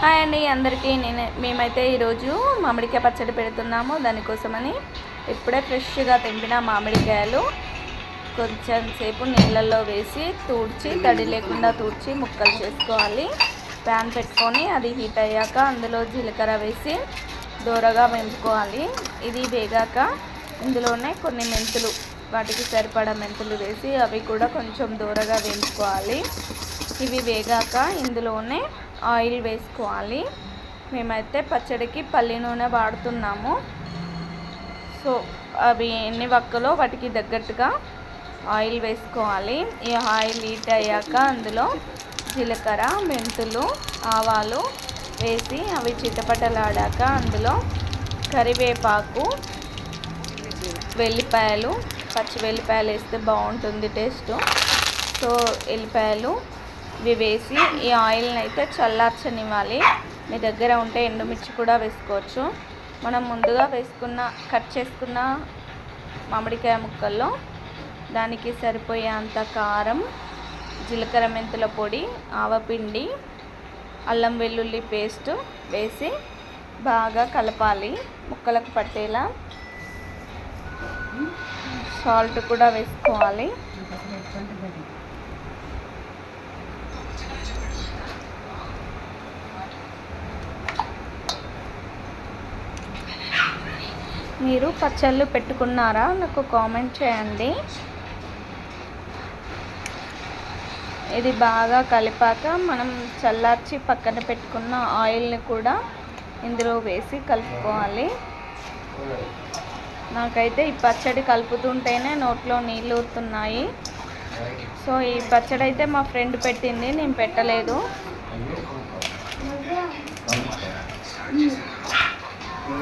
Hi అండి అందరికీ. మేమైతే ఈరోజు మామిడికాయ పచ్చడి పెడుతున్నాము. దానికోసమని ఇప్పుడే ఫ్రెష్గా తెంపిన మామిడికాయలు కొంచెం సేపు నీళ్ళల్లో వేసి తడి లేకుండా తూడ్చి ముక్కలు చేసుకోవాలి. ప్యాన్ పెట్టుకొని అది హీట్ అయ్యాక అందులో జీలకర్ర వేసి దోరగా వేపుకోవాలి. ఇది వేగాక ఇందులోనే కొన్ని మెంతులు, వాటికి సరిపడా మెంతులు వేసి అవి కూడా కొంచెం దోరగా వేయించుకోవాలి. ఇవి వేగాక ఇందులోనే ఆయిల్ వేసుకోవాలి. మేమైతే పచ్చడికి పల్లి నూనె వాడుతున్నాము. సో అవి ఎన్ని వక్కలో వాటికి తగ్గట్టుగా ఆయిల్ వేసుకోవాలి. ఈ ఆయిల్ హీట్ అయ్యాక అందులో జీలకర్ర, మెంతులు, ఆవాలు వేసి అవి చిటపటలాడాక అందులో కరివేపాకు, వెల్లిపాయలు, పచ్చి వెల్లిపాయలు వేస్తే బాగుంటుంది టేస్ట్. సో ఎల్లిపాయలు ఇవి వేసి ఈ ఆయిల్ని అయితే చల్లార్చనివ్వాలి. మీ దగ్గర ఉంటే ఎండుమిర్చి కూడా వేసుకోవచ్చు. మనం ముందుగా కట్ చేసుకున్న మామిడికాయ ముక్కల్లో దానికి సరిపోయేంత కారం, జీలకర్ర మెంతుల పొడి, ఆవపిండి, అల్లం వెల్లుల్లి పేస్ట్ వేసి బాగా కలపాలి ముక్కలకు పట్టేలా. సాల్ట్ కూడా వేసుకోవాలి. మీరు పచ్చళ్ళు పెట్టుకున్నారా? నాకు కామెంట్ చేయండి. ఇది బాగా కలిపాక మనం చల్లార్చి పక్కన పెట్టుకున్న ఆయిల్ని కూడా ఇందులో వేసి కలుపుకోవాలి. నాకైతే ఈ పచ్చడి కలుపుతుంటేనే నోట్లో నీళ్ళు ఊరుతున్నాయి. సో ఈ పచ్చడి అయితే మా ఫ్రెండ్ పెట్టింది, నేను పెట్టలేదు.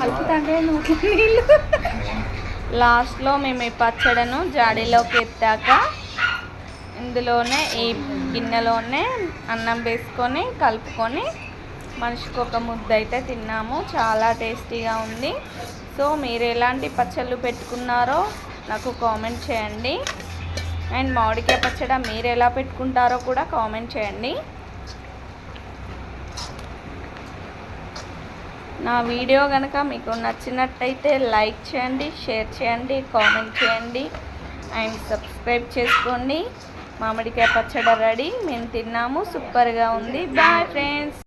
కలుపుతాంటే నోట్లో నీళ్ళు. లాస్ట్లో మేము ఈ పచ్చడిను జాడీలోకి ఎత్తాక ఇందులోనే ఈ గిన్నెలోనే అన్నం వేసుకొని కలుపుకొని మనిషికి ఒక ముద్ద అయితే తిన్నాము. చాలా టేస్టీగా ఉంది. సో మీరు ఎలాంటి పచ్చళ్ళు పెట్టుకున్నారో నాకు కామెంట్ చేయండి. అండ్ మామిడికాయ పచ్చడి మీరు ఎలా పెట్టుకుంటారో కూడా కామెంట్ చేయండి. నా వీడియో కనుక మీకు నచ్చినట్టయితే లైక్ చేయండి, షేర్ చేయండి, కామెంట్ చేయండి అండ్ సబ్స్క్రైబ్ చేసుకోండి. మామిడికాయ పచ్చడి రెడీ. మేము తిన్నాము. సూపర్గా ఉంది. Boy friends.